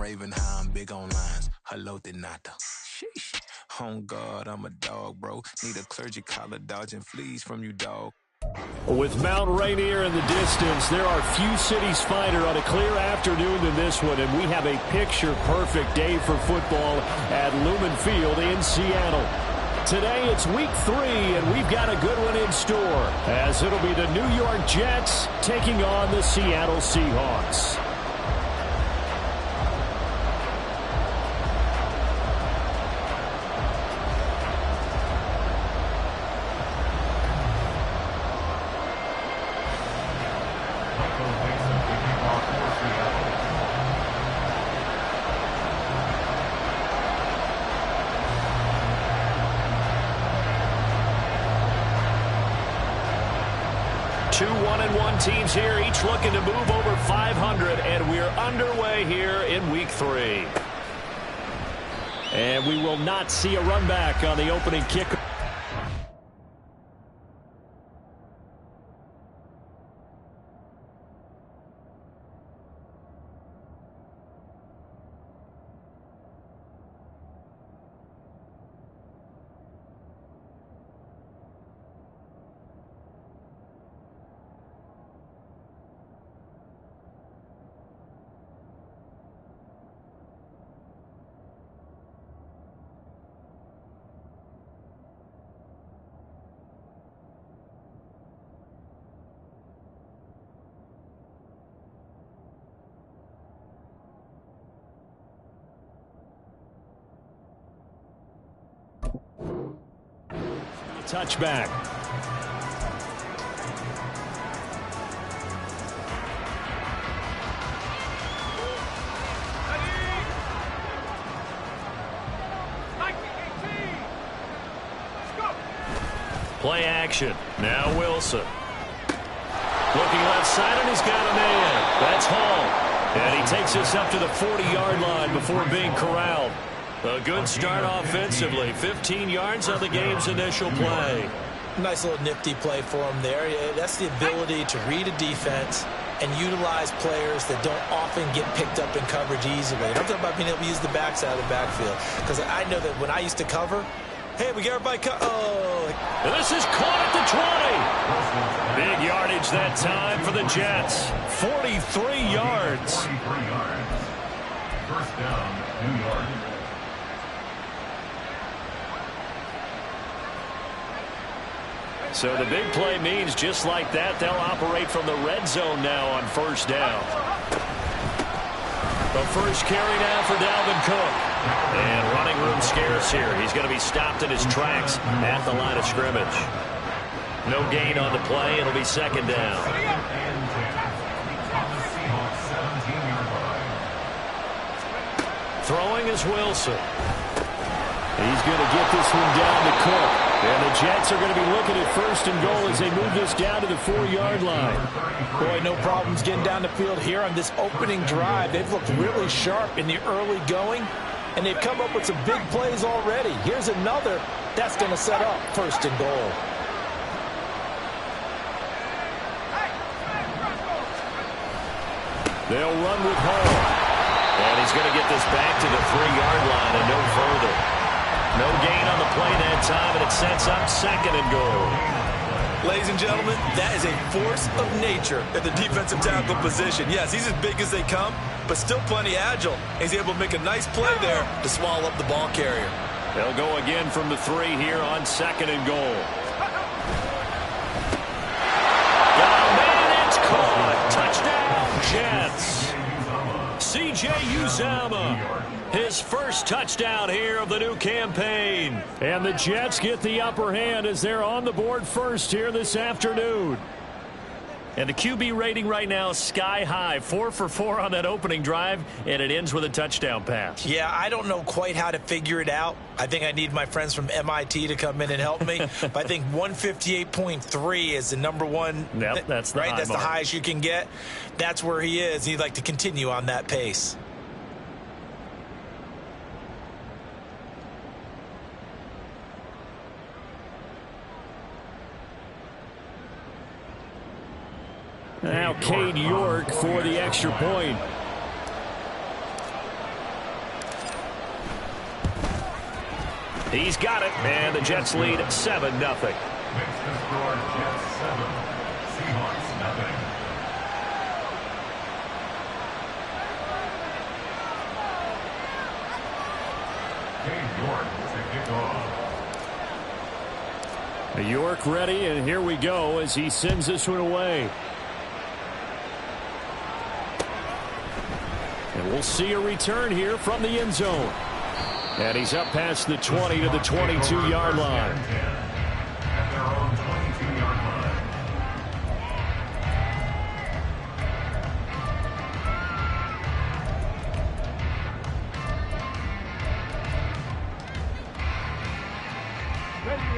raving how I'm big on lines. Hello, Denata. Sheesh. Oh God, I'm a dog, bro. Need a clergy collar dodging fleas from you, dog. With Mount Rainier in the distance, there are few cities finer on a clear afternoon than this one, and we have a picture-perfect day for football at Lumen Field in Seattle. Today it's week 3, and we've got a good one in store, as it'll be the New York Jets taking on the Seattle Seahawks. Two 1-1 teams here, each looking to move over 500, and we're underway here in week 3. And we will not see a run back on the opening kick. Touchback. Play action. Now Wilson. Looking left side, and he's got a man. That's Hall. And he takes us up to the 40-yard line before being corralled. A good start offensively. 15 yards on the game's initial play. Nice little nifty play for him there. That's the ability to read a defense and utilize players that don't often get picked up in coverage easily. I'm talking about being able to use the backside of the backfield. Because I know that when I used to cover, hey, we got everybody This is caught at the 20. Big yardage that time for the Jets. 43 yards. 43 yards. First down, New York. So the big play means just like that, they'll operate from the red zone now on first down. The first carry now for Dalvin Cook. And running room scarce here. He's going to be stopped in his tracks at the line of scrimmage. No gain on the play. It'll be second down. Throwing is Wilson. He's going to get this one down to Cook. And the Jets are going to be looking at first and goal as they move this down to the 4-yard line. Boy, no problems getting down the field here on this opening drive. They've looked really sharp in the early going, and they've come up with some big plays already. Here's another that's going to set up first and goal. They'll run with Hall. And he's going to get this back to the 3-yard line and no further. No gain on the play that time, and it sets up second and goal. Ladies and gentlemen, that is a force of nature at the defensive tackle position. Yes, he's as big as they come, but still plenty agile. He's able to make a nice play there to swallow up the ball carrier. They'll go again from the 3 here on second and goal. Got a man, it's caught. Touchdown, Jets. C.J. Uzomah. His first touchdown here of the new campaign. And the Jets get the upper hand as they're on the board first here this afternoon. And the QB rating right now is sky high. 4 for 4 on that opening drive, and it ends with a touchdown pass. Yeah, I don't know quite how to figure it out. I think I need my friends from MIT to come in and help me. But I think 158.3 is the number one. Yep, that's the right. That's mark. the highest you can get. That's where he is. He'd like to continue on that pace. Now Cade York for the extra point. He's got it, and the Jets lead 7-0. Makes the score Jets 7, Seahawks nothing. York to kick off. York ready, and here we go as he sends this one away. And we'll see a return here from the end zone. And he's up past the 20 to the 22-yard line. At their own 22-yard line.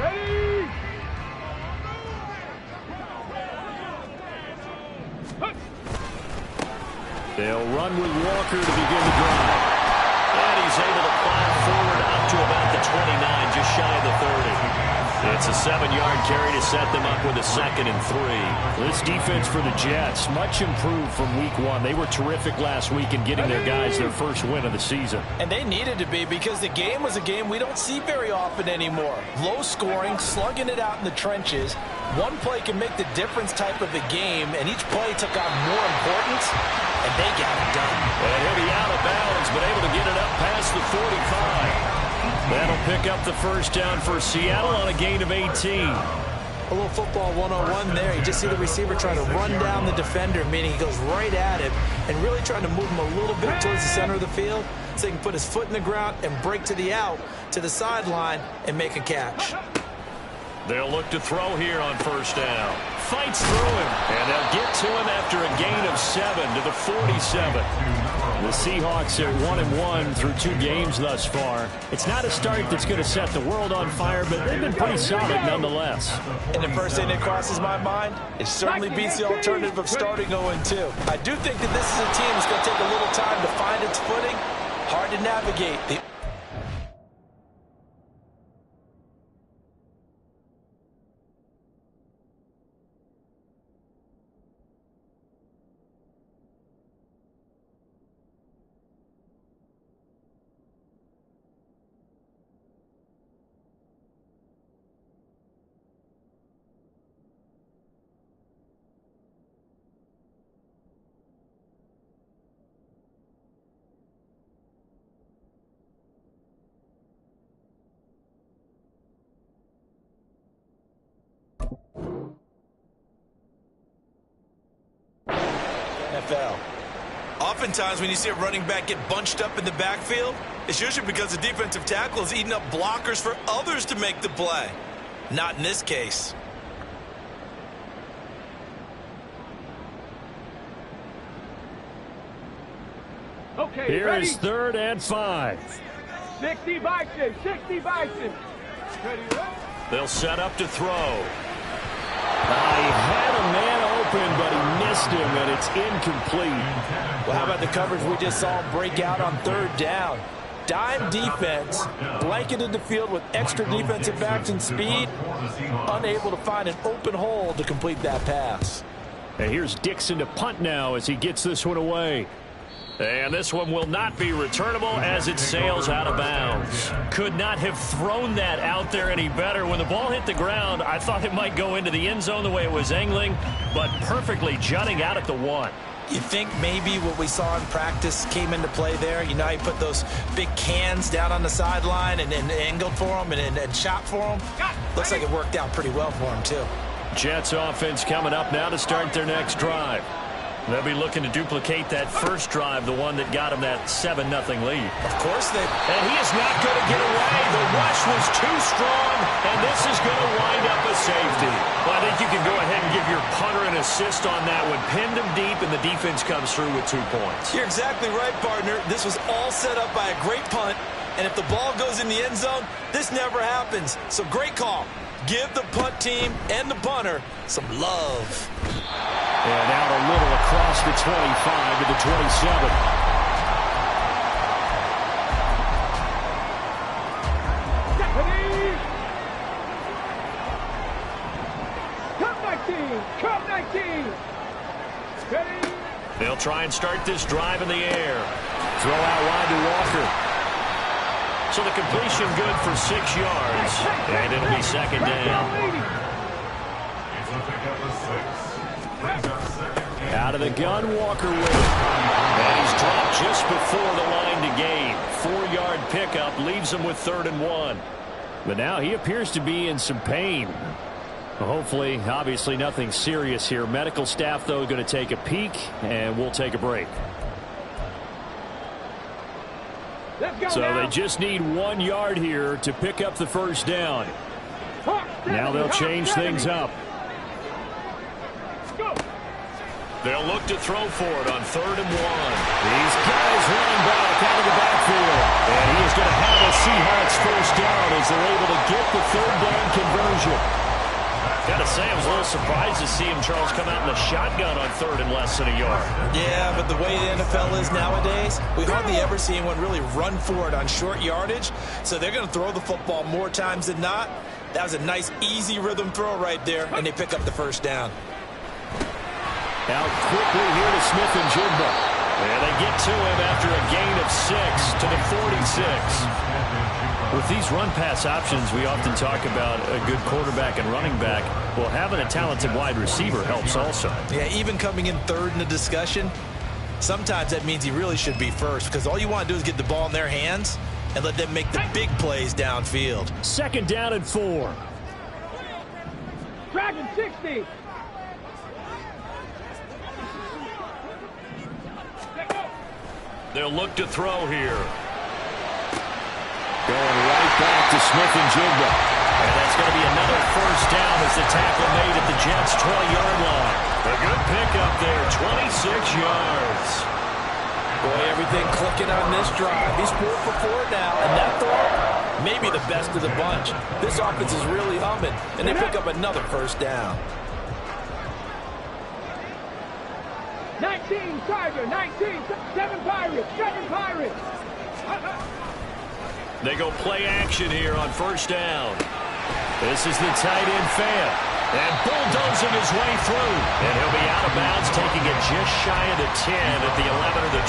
Ready! They'll run with Walker to begin the drive. And he's able to plow forward up to about the 29, just shy of the 30. It's a 7-yard carry to set them up with a 2nd and 3. This defense for the Jets, much improved from week 1. They were terrific last week in getting their guys their first win of the season. And they needed to be, because the game was a game we don't see very often anymore. Low scoring, slugging it out in the trenches. One play can make the difference type of a game, and each play took on more importance, and they got it done. And he'll be out of bounds, but able to get it up past the 45. That'll pick up the first down for Seattle on a gain of 18. A little football 101 there. You just see the receiver trying to run down the defender, meaning he goes right at him, and really trying to move him a little bit towards the center of the field so he can put his foot in the ground and break to the out, to the sideline, and make a catch. They'll look to throw here on first down. Fights through him, and they'll get to him after a gain of 7 to the 47. The Seahawks are 1-1 through 2 games thus far. It's not a start that's going to set the world on fire, but they've been pretty solid nonetheless. And the first thing that crosses my mind, it certainly beats the alternative of starting 0-2. I do think that this is a team that's going to take a little time to find its footing. Hard to navigate. NFL. Oftentimes when you see a running back get bunched up in the backfield, it's usually because the defensive tackle is eating up blockers for others to make the play. Not in this case. Okay, Here ready? is 3rd and 5. 60 Bison, 60 Bison. Ready? They'll set up to throw. He had a man open, but he missed him, and it's incomplete. Well, how about the coverage we just saw him break out on 3rd down? Dime defense, blanketed the field with extra defensive backs and speed, unable to find an open hole to complete that pass. And here's Dixon to punt now as he gets this one away. And this one will not be returnable as it sails out of bounds. Could not have thrown that out there any better. When the ball hit the ground, I thought it might go into the end zone the way it was angling, but perfectly jutting out at the 1. You think maybe what we saw in practice came into play there? You know, he put those big cans down on the sideline and angled for them and shot for them. Looks like it worked out pretty well for him, too. Jets offense coming up now to start their next drive. They'll be looking to duplicate that first drive, the one that got them that 7-0 lead. Of course they... And he is not going to get away. The rush was too strong, and this is going to wind up a safety. Well, I think you can go ahead and give your punter an assist on that one. Pinned him deep, and the defense comes through with 2 points. You're exactly right, partner. This was all set up by a great punt, and if the ball goes in the end zone, this never happens. So great call. Give the punt team and the punter some love. And out a little across the 25 to the 27. Come 19. Ready? They'll try and start this drive in the air. Throw out wide to Walker. So the completion good for 6 yards, and it'll be second down. Out of the gun, Walker with it. And he's dropped just before the line to gain. 4-yard pickup leaves him with 3rd and 1. But now he appears to be in some pain. Hopefully, obviously nothing serious here. Medical staff, though, going to take a peek, and we'll take a break. So they just need 1 yard here to pick up the first down. Now they'll change things up. They'll look to throw for it on 3rd and 1. These guys running back out of the backfield. And he is going to have a Seahawks first down as they're able to get the 3rd down conversion. Got to say, I was a little surprised to see him, Charles, come out in the shotgun on 3rd and less than a yard. Yeah, but the way the NFL is nowadays, we hardly ever see anyone really run for it on short yardage. So they're going to throw the football more times than not. That was a nice, easy rhythm throw right there, and they pick up the first down. Now quickly here to Smith and Jigba. And they get to him after a gain of 6 to the 46. With these run-pass options, we often talk about a good quarterback and running back. Well, having a talented wide receiver helps also. Yeah, even coming in 3rd in the discussion, sometimes that means he really should be first because all you want to do is get the ball in their hands and let them make the big plays downfield. 2nd down and 4. Dragon 60. They'll look to throw here. Going right back to Smith and Jigba. And that's going to be another first down as the tackle made at the Jets' 20-yard line. A good pickup there, 26 yards. Boy, everything clicking on this drive. He's 4 for 4 now, and that throw, maybe the best of the bunch. This offense is really humming, and they pick up another first down. 19 Tiger, 19, 7 Pirates, 7 Pirates. They go play action here on first down. This is the tight end Fan. And bulldozing his way through. And he'll be out of bounds, taking it just shy of the 10 at the 11 or the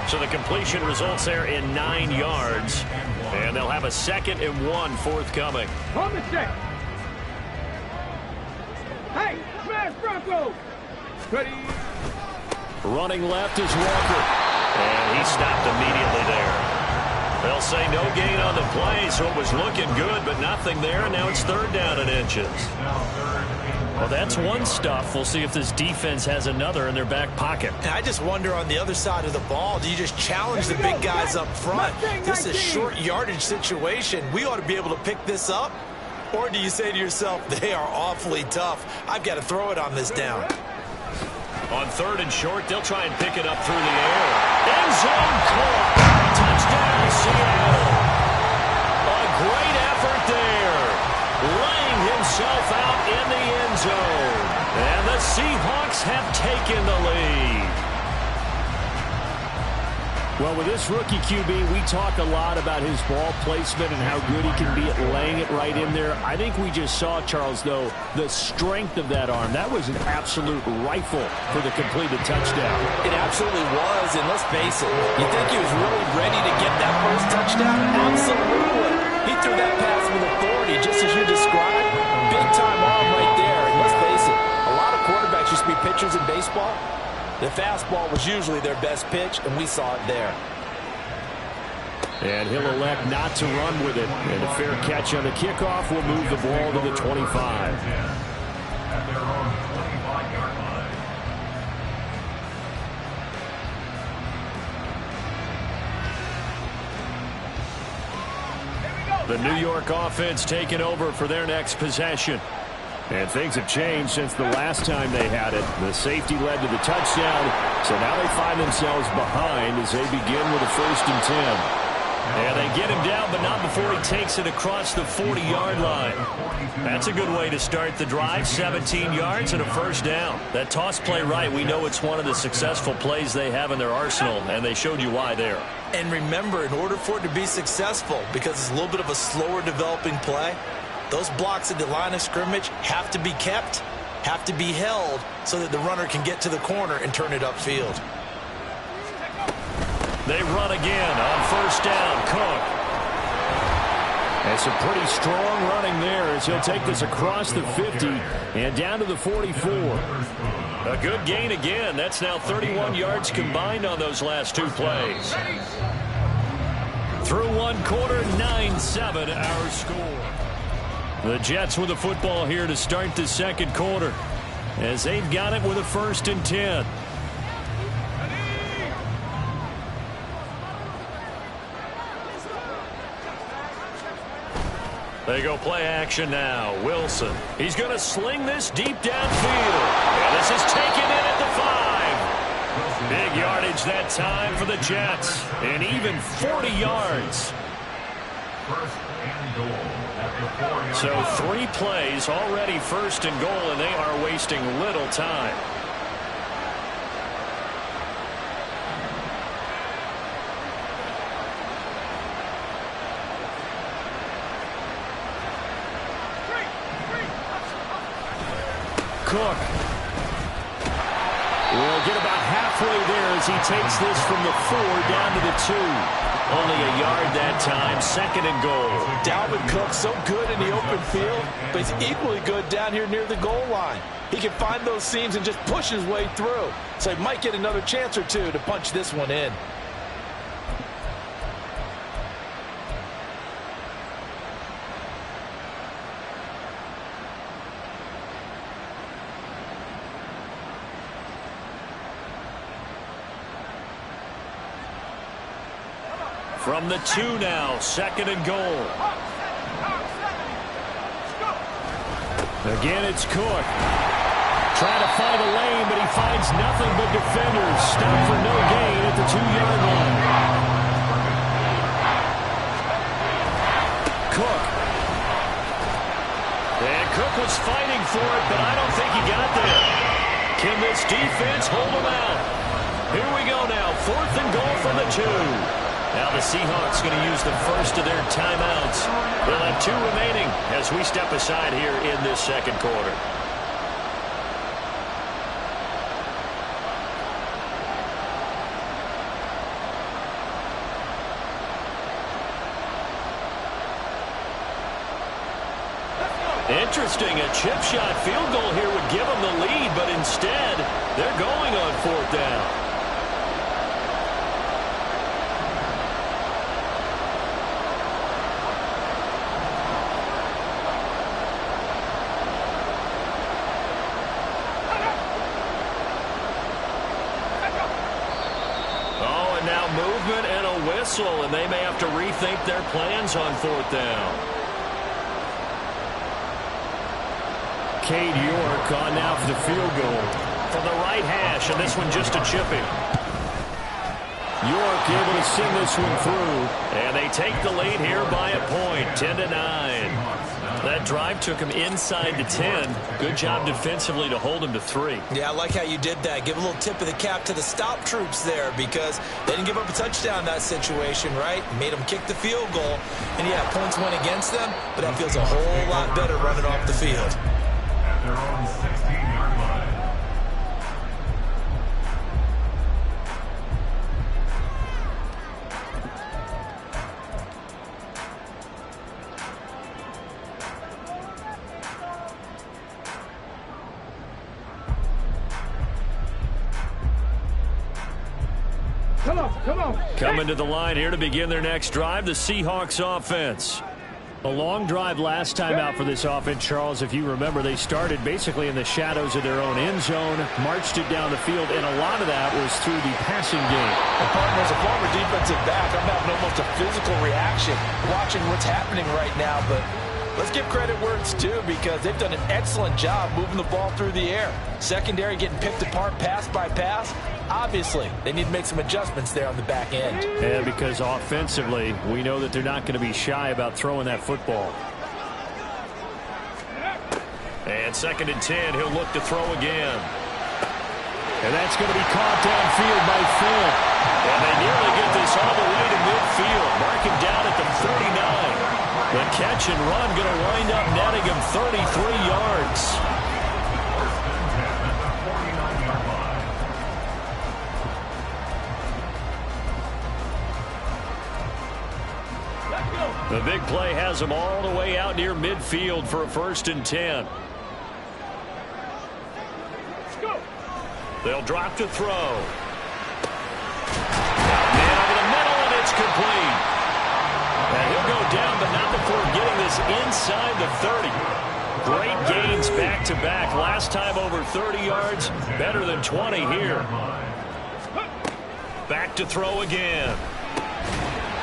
12. So the completion results there in 9 yards. And they'll have a 2nd and 1 forthcoming. Hold the check. Hey, smash Bronco. Ready. Running left is Walker. And he stopped immediately there. They'll say no gain on the play, so it was looking good, but nothing there, and now it's 3rd down and inches. Well, that's one stuff. We'll see if this defense has another in their back pocket. And I just wonder on the other side of the ball, do you just challenge the big guys up front? This is a short yardage situation. We ought to be able to pick this up. Or do you say to yourself, they are awfully tough. I've got to throw it on this down. On 3rd and short, they'll try and pick it up through the air. End zone caught. Touchdown, Seattle. A great effort there. Laying himself out in the end zone. And the Seahawks have taken the lead. Well, with this rookie QB, we talk a lot about his ball placement and how good he can be at laying it right in there. I think we just saw, Charles, though, the strength of that arm. That was an absolute rifle for the completed touchdown. It absolutely was, and let's face it, you think he was really ready to get that first touchdown? Absolutely. He threw that pass with authority, just as you described. Big-time arm right there, and let's face it, a lot of quarterbacks used to be pitchers in baseball. The fastball was usually their best pitch, and we saw it there. And he'll elect not to run with it. And a fair catch on the kickoff will move the ball to the 25. The New York offense taking over for their next possession. And things have changed since the last time they had it. The safety led to the touchdown, so now they find themselves behind as they begin with a 1st and 10. And they get him down, but not before he takes it across the 40-yard line. That's a good way to start the drive, 17 yards and a first down. That toss play right, we know it's one of the successful plays they have in their arsenal, and they showed you why there. And remember, in order for it to be successful, because it's a little bit of a slower developing play, those blocks at the line of scrimmage have to be kept, have to be held, so that the runner can get to the corner and turn it upfield. They run again on first down. Cook. And some pretty strong running there as he'll take this across the 50 and down to the 44. A good gain again. That's now 31 yards combined on those last two plays. Through one quarter, 9-7 our score. The Jets with the football here to start the second quarter as they've got it with a 1st and 10. They go play action now. Wilson. He's going to sling this deep downfield. And this is taken in at the 5. Big yardage that time for the Jets. And even 40 yards. So 3 plays already 1st and goal, and they are wasting little time. Cook will get about halfway there as he takes this from the 4 down to the 2. Only a yard that time, 2nd and goal. Dalvin Cook, so good in the open field, but he's equally good down here near the goal line. He can find those seams and just push his way through. So he might get another chance or two to punch this one in. From the 2 now, 2nd and goal. Again, it's Cook. Trying to find a lane, but he finds nothing but defenders. Stop for no gain at the 2-yard line. Cook. And Cook was fighting for it, but I don't think he got there. Can this defense hold him out? Here we go now, 4th and goal from the 2. Now the Seahawks going to use the first of their timeouts. They'll have 2 remaining as we step aside here in this second quarter. Interesting, a chip shot field goal here would give them the lead, but instead they're going on 4th down. And they may have to rethink their plans on 4th down. Cade York on now for the field goal from the right hash, and this one just a chipping. York able to send this one through, and they take the lead here by a point, 10-9. That drive took him inside the 10. Good job defensively to hold him to 3. Yeah, I like how you did that. Give a little tip of the cap to the stop troops there because they didn't give up a touchdown in that situation, right? Made them kick the field goal. And, yeah, points went against them, but that feels a whole lot better running off the field. At their own 16-yard line. Coming to the line here to begin their next drive, the Seahawks offense. A long drive last time out for this offense, Charles. If you remember, they started basically in the shadows of their own end zone, marched it down the field, and a lot of that was through the passing game. And partner, as a former defensive back, I'm having almost a physical reaction watching what's happening right now, but let's give credit where it's due because they've done an excellent job moving the ball through the air. Secondary getting picked apart pass by pass. Obviously, they need to make some adjustments there on the back end. Yeah, because offensively, we know that they're not going to be shy about throwing that football. And 2nd and 10, he'll look to throw again. And that's going to be caught downfield by Finn. And they nearly get this all the way to midfield. Mark him down at the 39. The catch and run going to wind up netting him 33 yards. The big play has them all the way out near midfield for a 1st and 10. They'll drop to throw. Man over the middle, and it's complete. And he'll go down, but not before getting this inside the 30. Great gains back-to-back. Last time over 30 yards, better than 20 here. Back to throw again.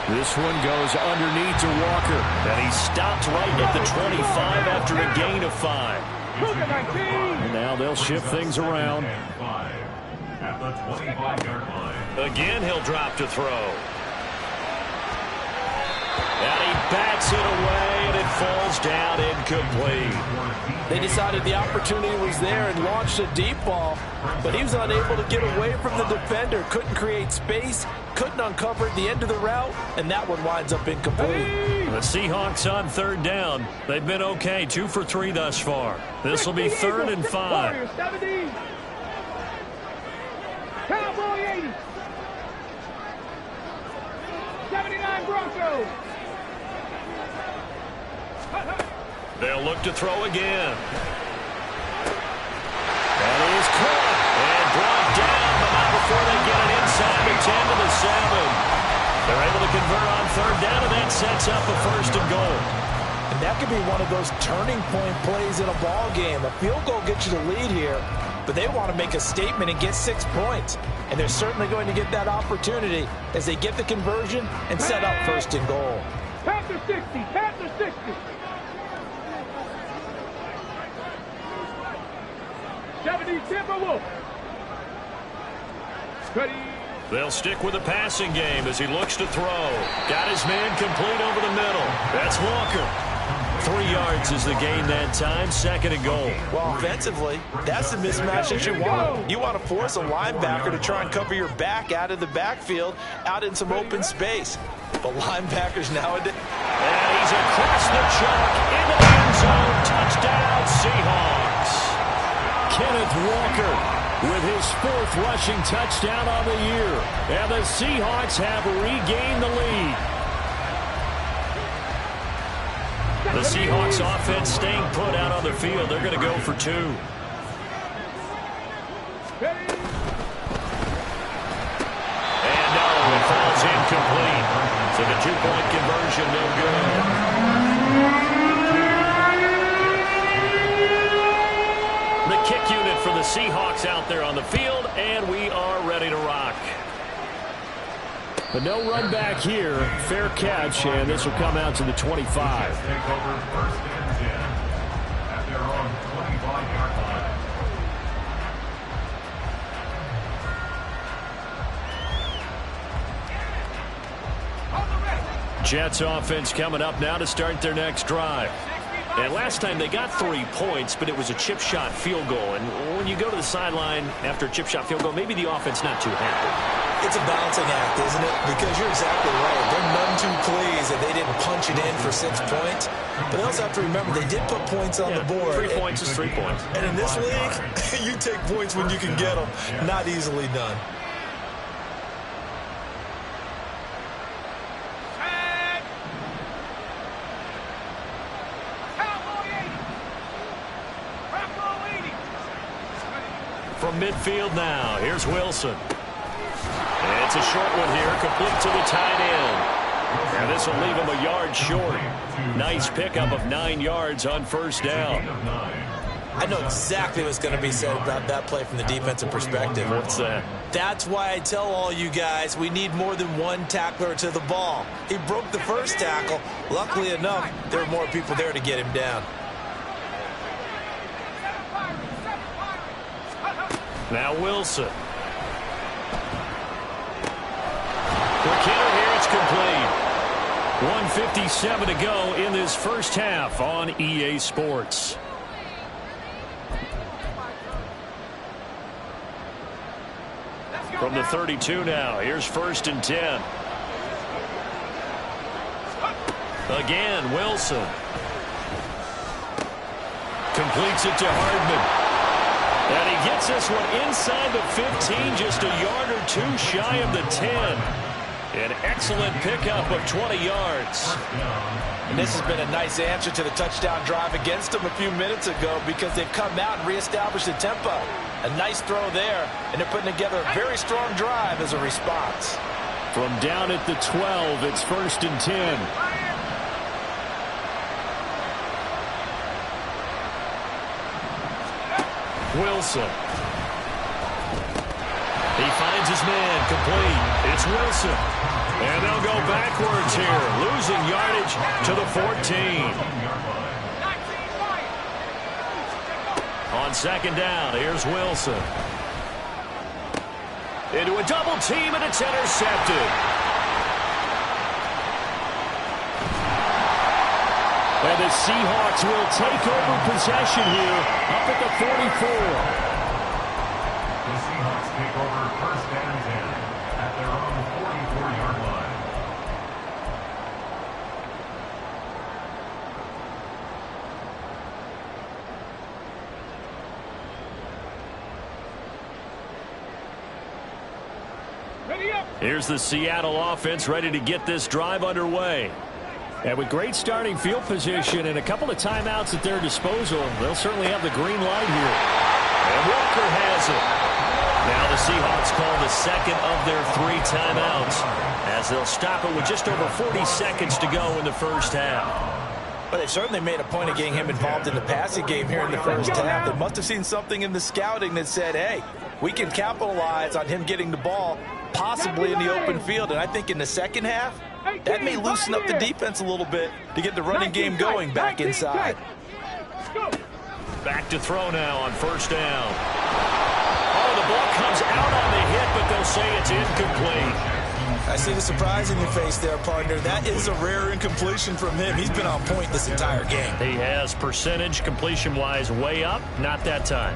This one goes underneath to Walker. And he stopped right at the 25 after a gain of 5. And now they'll shift things around. At the 25-yard line. Again, he'll drop to throw. And he bats it away, and it falls down incomplete. They decided the opportunity was there and launched a deep ball, but he was unable to get away from the defender. Couldn't create space, couldn't uncover at the end of the route, and that one winds up incomplete. The Seahawks on 3rd down. They've been okay, 2 for 3 thus far. This will be 3rd and 5. Cowboy 80. 79 Broncos. They'll look to throw again. That is caught and brought down, but not before they get it inside the 10 to the 7. They're able to convert on 3rd down, and that sets up a 1st and goal. And that could be one of those turning point plays in a ball game. A field goal gets you the lead here, but they want to make a statement and get 6 points. And they're certainly going to get that opportunity as they get the conversion and set up 1st and goal. Panther 60. Panther 60. Timberwolf. They'll stick with the passing game as he looks to throw. Got his man complete over the middle. That's Walker. 3 yards is the gain that time. 2nd and goal. Well, offensively, that's the mismatch that you want. You want to force a linebacker to try and cover your back out of the backfield, out in some open space. But linebackers nowadays. And he's across the chalk into the end zone. Touchdown, Seahawks. Kenneth Walker with his 4th rushing touchdown on the year. And the Seahawks have regained the lead. The Seahawks offense staying put out on the field. They're going to go for 2. And no, it falls incomplete. So the 2-point conversion, no good. The kick unit for the Seahawks out there on the field, and we are ready to rock. But no run back here. Fair catch, and this will come out to the 25. Take over 1st and 10 at their own 25-yard line. Jets offense coming up now to start their next drive. And last time they got 3 points, but it was a chip shot field goal. And when you go to the sideline after a chip shot field goal, maybe the offense not too happy. It's a balancing act, isn't it? Because you're exactly right. They're none too pleased that they didn't punch it in for 6 points. But they also have to remember they did put points on the board. 3 points is 3 points. And in this league, you take points when you can get them. Not easily done. From midfield now, here's Wilson. And it's a short one here, complete to the tight end. And this will leave him a yard short. Nice pickup of 9 yards on 1st down. I know exactly what's going to be said about that play from the defensive perspective. What's that? That's why I tell all you guys we need more than one tackler to the ball. He broke the first tackle. Luckily enough, there were more people there to get him down. Now Wilson. Quick hitter here, it's complete. 1:57 to go in this first half on EA Sports. From the 32 now, here's 1st and 10. Again, Wilson. Completes it to Hardman. And he gets this one inside the 15, just a yard or 2 shy of the 10. An excellent pickup of 20 yards. And this has been a nice answer to the touchdown drive against them a few minutes ago because they've come out and reestablished the tempo. A nice throw there, and they're putting together a very strong drive as a response. From down at the 12, it's 1st and 10. Wilson. He finds his man complete. It's Wilson. And they'll go backwards here, losing yardage to the 14. On 2nd down, here's Wilson. Into a double team, and it's intercepted. And the Seahawks will take over possession here up at the 44. The Seahawks take over 1st and 10 at their own 44-yard line. Here's the Seattle offense ready to get this drive underway. And with great starting field position and a couple of timeouts at their disposal, they'll certainly have the green light here. And Walker has it. Now the Seahawks call the 2nd of their 3 timeouts as they'll stop it with just over 40 seconds to go in the 1st half. But they've certainly made a point of getting him involved in the passing game here in the 1st half. They must have seen something in the scouting that said, hey, we can capitalize on him getting the ball possibly in the open field. And I think in the 2nd half, that may loosen up the defense a little bit to get the running game going back inside. Back to throw now on 1st down. Oh, the ball comes out on the hit, but they'll say it's incomplete. I see the surprise in your face there, partner. That is a rare incompletion from him. He's been on point this entire game. He has percentage completion-wise way up, not that time.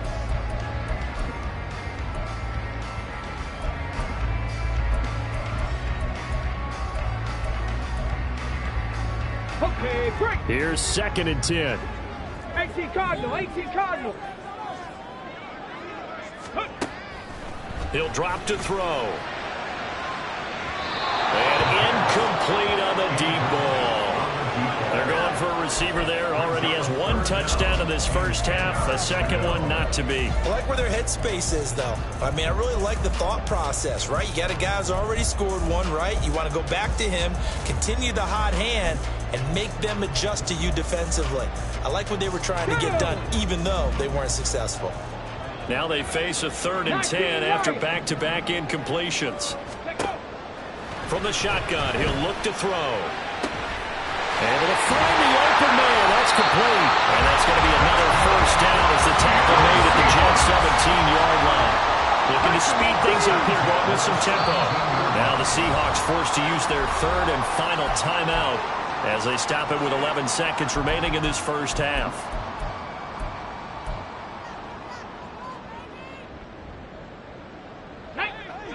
Okay, break. Here's 2nd and 10. 18 Cardinal, 18 Cardinal. He'll drop to throw. And incomplete on the deep ball. They're going for a receiver there. Already has 1 touchdown in this 1st half. A 2nd one not to be. I like where their headspace is, though. I mean, I really like the thought process, right? You got a guy who's already scored 1, right? You want to go back to him, continue the hot hand, and make them adjust to you defensively. I like what they were trying to get done, even though they weren't successful. Now they face a 3rd and 10 after back-to-back incompletions. From the shotgun, he'll look to throw. Able to find the open man. That's complete. And that's going to be another 1st down as the tackle made at the Jets' 17-yard line. Looking to speed things up here, going with some tempo. Now the Seahawks forced to use their 3rd and final timeout as they stop it with 11 seconds remaining in this 1st half.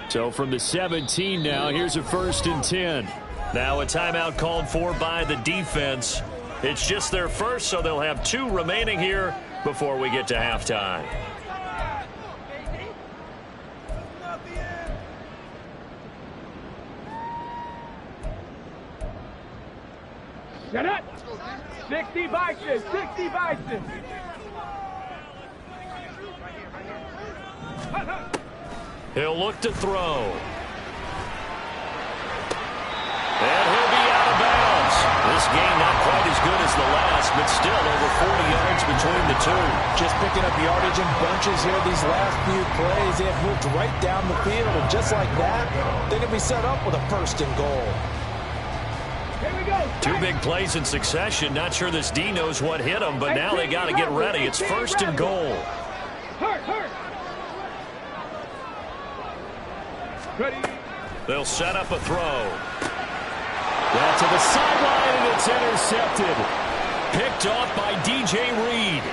So from the 17 now, here's a 1st and 10. Now a timeout called for by the defense. It's just their first, so they'll have 2 remaining here before we get to halftime. Shut up. 60 Bison, 60 Bison. He'll look to throw. And he'll be out of bounds. This game not quite as good as the last, but still over 40 yards between the 2. Just picking up yardage in bunches here these last few plays. They have moved right down the field, and just like that, they're going to be set up with a 1st and goal. Here we go. 2 big plays in succession. Not sure this D knows what hit him, but now they got to get ready. It's 1st and goal. Hurt. Ready. They'll set up a throw. Well, to the sideline, and it's intercepted. Picked off by DJ Reed.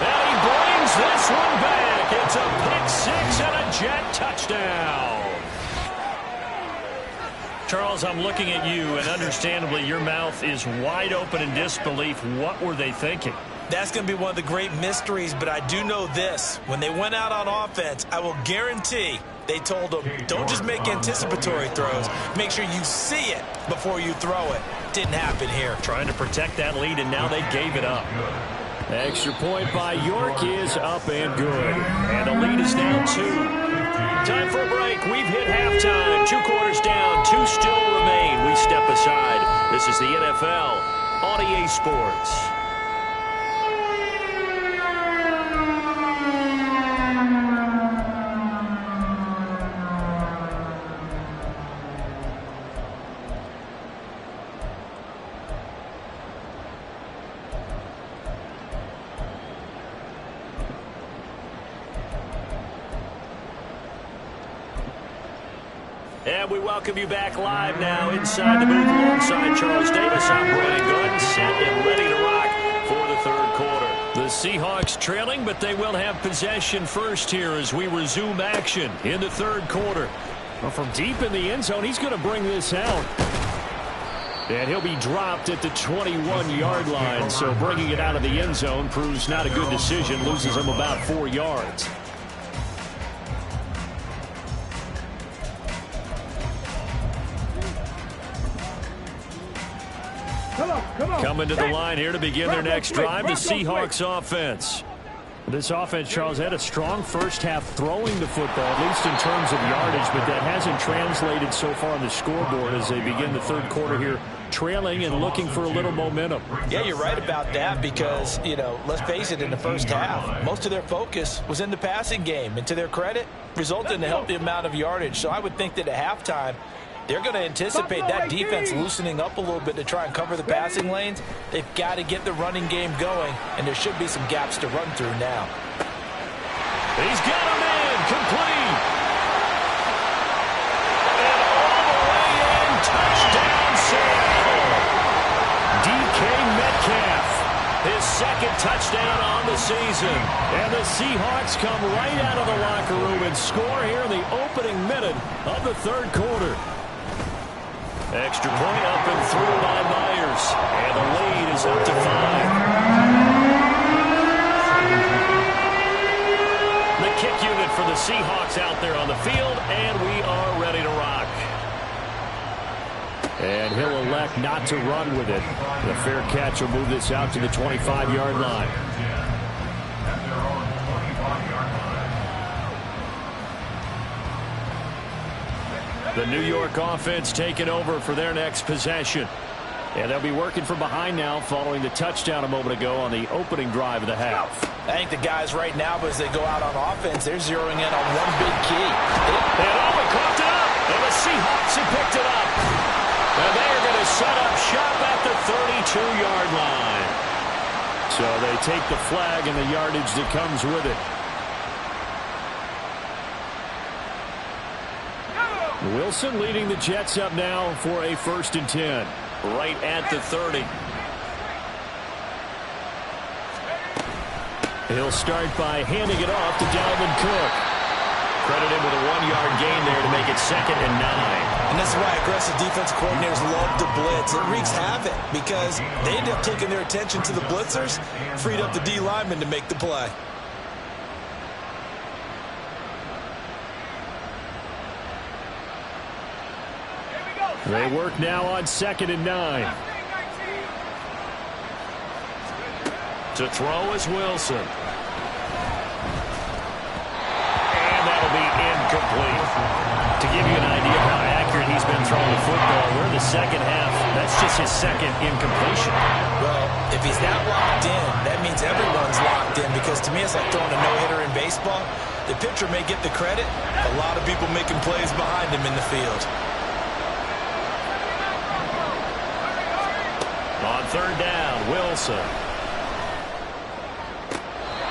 And he brings this one back. It's a pick 6 and a Jet touchdown. Charles, I'm looking at you, and understandably, your mouth is wide open in disbelief. What were they thinking? That's going to be one of the great mysteries, but I do know this. When they went out on offense, I will guarantee they told them, don't just make anticipatory throws. Make sure you see it before you throw it. Didn't happen here. Trying to protect that lead, and now they gave it up. Extra point by York is up and good. And the lead is now 2. Time for a break. We've hit halftime. 2 quarters down. 2 still remain. We step aside. This is the NFL on EA Sports. And we welcome you back live now inside the booth alongside Charles Davis. I'm Brandon Gordon, set and ready to rock for the 3rd quarter. The Seahawks trailing, but they will have possession first here as we resume action in the 3rd quarter. Well, from deep in the end zone, he's going to bring this out. And he'll be dropped at the 21-yard line, so bringing it out of the end zone proves not a good decision, loses him about 4 yards. Coming to the line here to begin their next drive, the Seahawks offense. This offense, Charles, had a strong first half throwing the football, at least in terms of yardage, but that hasn't translated so far on the scoreboard as they begin the 3rd quarter here, trailing and looking for a little momentum. Yeah, you're right about that because, let's face it, in the first half, most of their focus was in the passing game. And to their credit, resulted in a healthy amount of yardage. So I would think that at halftime, they're going to anticipate that defense loosening up a little bit to try and cover the passing lanes. They've got to get the running game going, and there should be some gaps to run through now. He's got him in, complete. And all the way in, touchdown Seattle. DK Metcalf, his 2nd touchdown on the season. And the Seahawks come right out of the locker room and score here in the opening minute of the 3rd quarter. Extra point up and through by Myers. And the lead is up to 5. The kick unit for the Seahawks out there on the field, and we are ready to rock. And he'll elect not to run with it. The fair catch will move this out to the 25-yard line. The New York offense taking over for their next possession. And they'll be working from behind now following the touchdown a moment ago on the opening drive of the half. I think the guys right now, as they go out on offense, they're zeroing in on one big key. And he caught it up. And the Seahawks have picked it up. And they are going to set up shop at the 32-yard line. So they take the flag and the yardage that comes with it. Wilson leading the Jets up now for a 1st and 10. Right at the 30. He'll start by handing it off to Dalvin Cook. Credit him with a 1-yard gain there to make it 2nd and 9. And that's why aggressive defensive coordinators love to blitz. It wreaks havoc because they end up taking their attention to the blitzers, freed up the D lineman to make the play. They work now on 2nd and 9. To throw is Wilson. And that'll be incomplete. To give you an idea of how accurate he's been throwing the football, we're in the 2nd half. That's just his 2nd incompletion. Well, if he's that locked in, that means everyone's locked in because to me it's like throwing a no-hitter in baseball. The pitcher may get the credit. A lot of people making plays behind him in the field. On 3rd down, Wilson.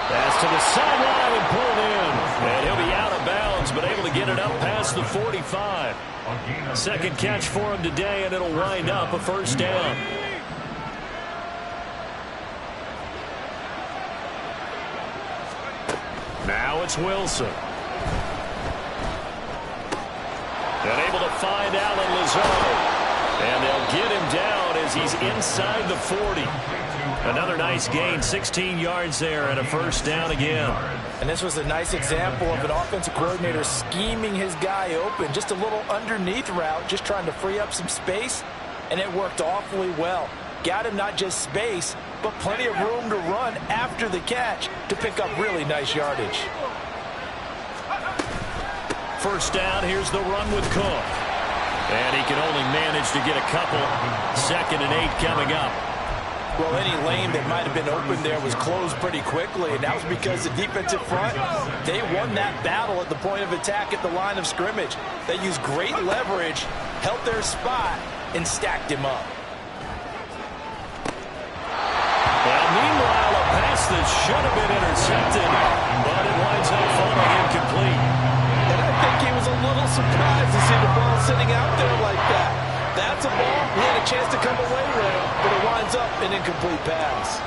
Pass to the sideline and pulled in. And he'll be out of bounds, but able to get it up past the 45. 2nd catch for him today, and it'll wind up a 1st down. Now it's Wilson. And able to find Allen Lazard. And they'll get him down as he's inside the 40. Another nice gain, 16 yards there and a first down again. And this was a nice example of an offensive coordinator scheming his guy open. Just a little underneath route, just trying to free up some space, and it worked awfully well. Got him not just space, but plenty of room to run after the catch to pick up really nice yardage. First down, here's the run with Cook. And he can only manage to get a couple. 2nd and 8 coming up. Well, any lane that might have been open there was closed pretty quickly, and that was because the defensive front, they won that battle at the point of attack at the line of scrimmage. They used great leverage, held their spot, and stacked him up. Well, meanwhile, a pass that should have been intercepted, but it winds up falling incomplete. And I think he was a little surprised to see the ball sitting out there like that. That's a ball he had a chance to come away with, but it winds up an incomplete pass.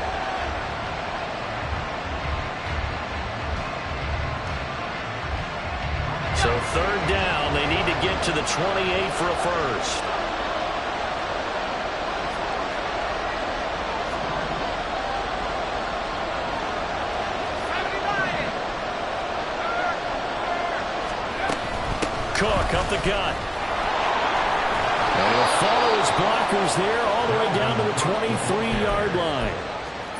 So 3rd down, they need to get to the 28 for a first. Cook up the gut. And he'll follow his blockers there all the way down to the 23-yard line.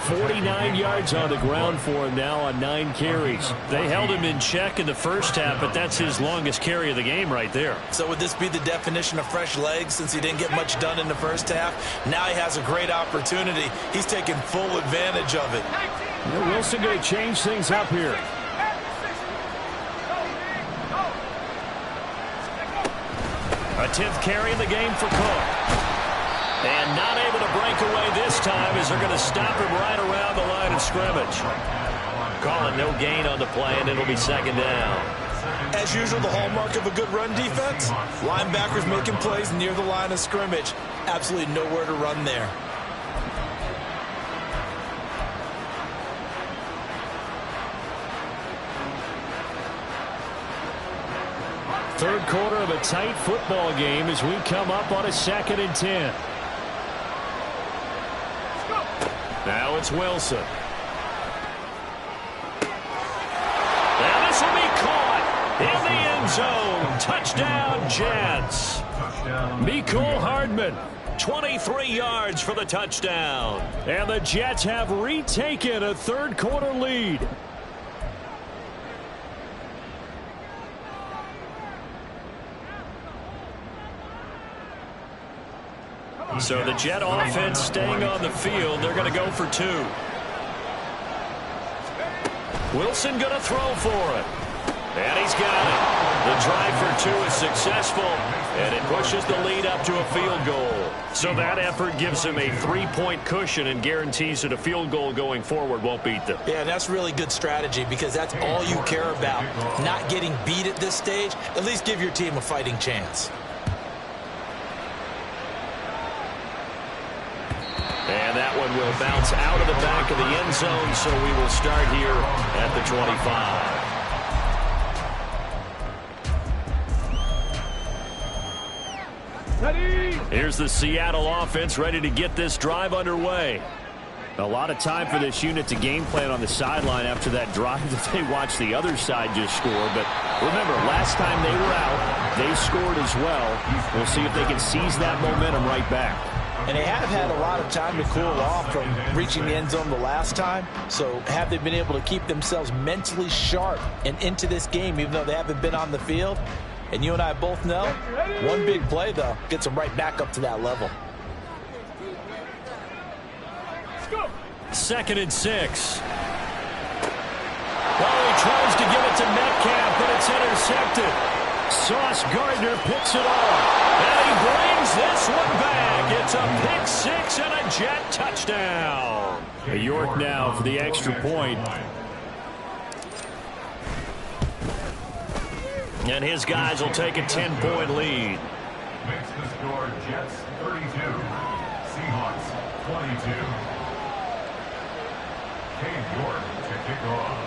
49 yards on the ground for him now on 9 carries. They held him in check in the first half, but that's his longest carry of the game right there. So would this be the definition of fresh legs since he didn't get much done in the first half? Now he has a great opportunity. He's taking full advantage of it. Yeah, Wilson going to change things up here. A 10th carry in the game for Cook. And not able to break away this time as they're going to stop him right around the line of scrimmage. Calling no gain on the play, and it'll be 2nd down. As usual, the hallmark of a good run defense, linebackers making plays near the line of scrimmage. Absolutely nowhere to run there. Third quarter of a tight football game as we come up on a 2nd and 10. Now it's Wilson. And this will be caught in the end zone. Touchdown, Jets. Mecole Hardman, 23 yards for the touchdown. And the Jets have retaken a third quarter lead. So the Jet offense staying on the field. They're going to go for 2. Wilson going to throw for it. And he's got it. The drive for 2 is successful, and it pushes the lead up to a field goal. So that effort gives him a 3-point cushion and guarantees that a field goal going forward won't beat them. Yeah, that's really good strategy because that's all you care about. Not getting beat at this stage. At least give your team a fighting chance. And that one will bounce out of the back of the end zone, so we will start here at the 25. Ready? Here's the Seattle offense ready to get this drive underway. A lot of time for this unit to game plan on the sideline after that drive that they watched the other side just score. But remember, last time they were out, they scored as well. We'll see if they can seize that momentum right back. And they have had a lot of time to cool off from reaching the end zone the last time. So have they been able to keep themselves mentally sharp and into this game, even though they haven't been on the field? And you and I both know, one big play, though, gets them right back up to that level. 2nd and 6. Oh, he tries to give it to Metcalf, but it's intercepted. Sauce Gardner picks it off. And he brings this one back. It's a pick 6 and a Jet touchdown. York now for the extra point. And his guys will take a 10-point lead. Makes the score Jets 32, Seahawks 22. Cade York to kick off.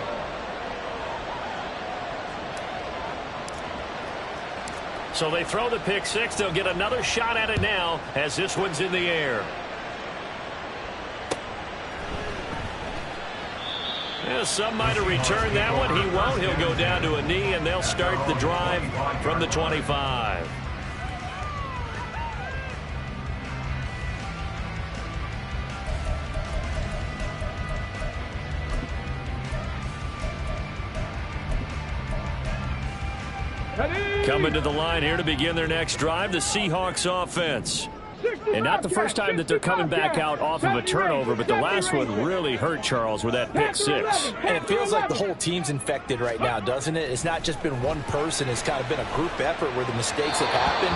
So they throw the pick 6. They'll get another shot at it now as this one's in the air. Yeah, some might have returned that one. He won't. He'll go down to a knee, and they'll start the drive from the 25. Coming to the line here to begin their next drive, the Seahawks offense. And not the first time that they're coming back out off of a turnover, but the last one really hurt, Charles, with that pick six. And it feels like the whole team's infected right now, doesn't it? It's not just been one person. It's kind of been a group effort where the mistakes have happened.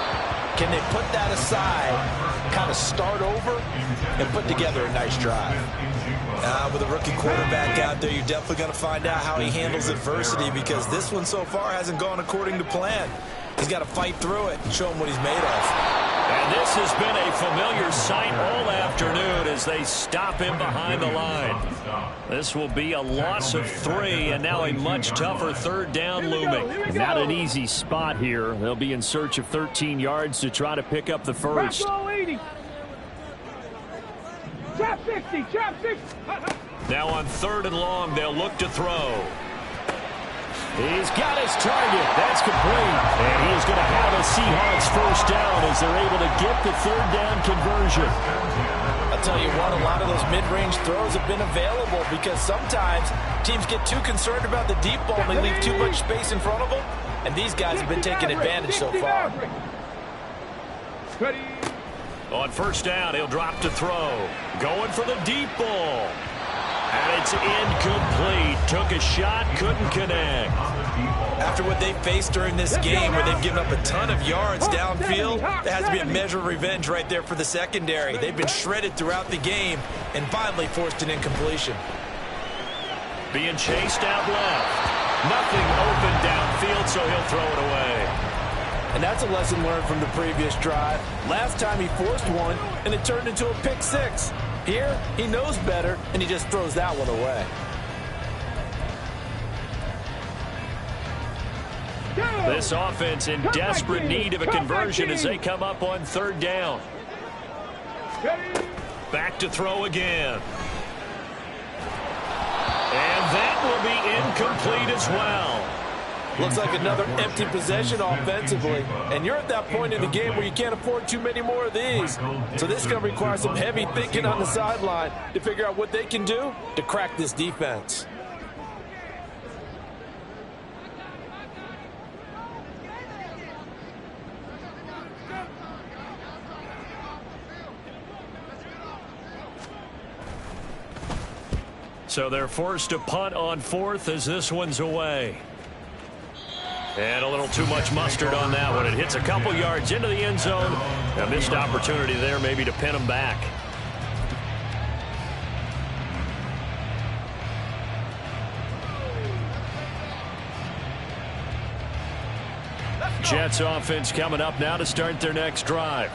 Can they put that aside, kind of start over, and put together a nice drive? With a rookie quarterback out there, you're definitely going to find out how he handles adversity, because this one so far hasn't gone according to plan. He's got to fight through it and show him what he's made of. And this has been a familiar sight all afternoon as they stop him behind the line. This will be a loss of 3, and now a much tougher third down looming. Not an easy spot here. They'll be in search of 13 yards to try to pick up the first. Trap 60, trap 60. Now on 3rd and long, they'll look to throw. He's got his target. That's complete. And he is going to have a Seahawks first down as they're able to get the third down conversion. I'll tell you what, a lot of those mid-range throws have been available, because sometimes teams get too concerned about the deep ball and they leave too much space in front of them. And these guys have been taking advantage so far. On first down, he'll drop to throw. Going for the deep ball. And it's incomplete. Took a shot, couldn't connect. After what they faced during this game, where they've given up a ton of yards downfield, there has to be a measure of revenge right there for the secondary. They've been shredded throughout the game and finally forced an incompletion. Being chased out left. Nothing open downfield, so he'll throw it away. And that's a lesson learned from the previous drive. Last time he forced one, and it turned into a pick six. Here, he knows better, and he just throws that one away. This offense in desperate need of a conversion as they come up on 3rd down. Back to throw again. And that will be incomplete as well. Looks like another empty possession offensively. And you're at that point in the game where you can't afford too many more of these. So this is going to require some heavy thinking on the sideline to figure out what they can do to crack this defense. So they're forced to punt on 4th as this one's away. And a little too much mustard on that one. It hits a couple yards into the end zone. A missed opportunity there maybe to pin them back. Jets offense coming up now to start their next drive.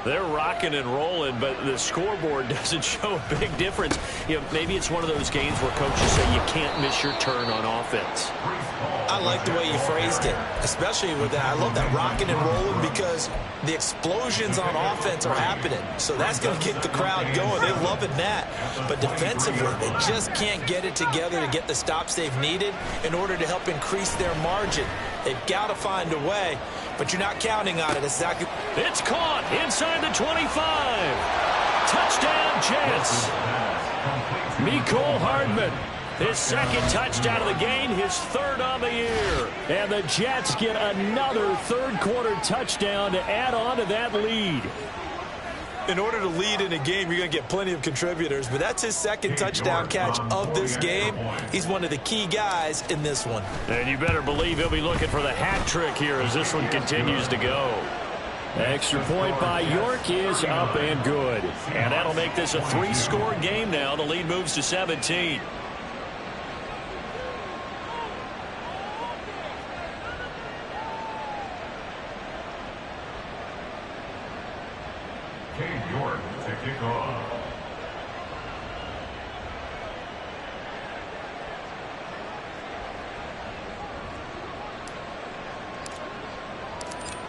They're rocking and rolling, but the scoreboard doesn't show a big difference. You know, maybe it's one of those games where coaches say you can't miss your turn on offense. I like the way you phrased it, especially with that. I love that rocking and rolling, because the explosions on offense are happening. So that's going to get the crowd going. They're loving that. But defensively, they just can't get it together to get the stops they've needed in order to help increase their margin. They've got to find a way, but you're not counting on it. It's caught inside the 25. Touchdown, Jets. Mecole Hardman. His 2nd touchdown of the game, his 3rd on the year. And the Jets get another 3rd quarter touchdown to add on to that lead. In order to lead in a game, you're going to get plenty of contributors, but that's his 2nd touchdown catch of this game. He's one of the key guys in this one. And you better believe he'll be looking for the hat trick here as this one continues to go. Extra point by York is up and good. And that'll make this a 3-score game now. The lead moves to 17. York to kick off.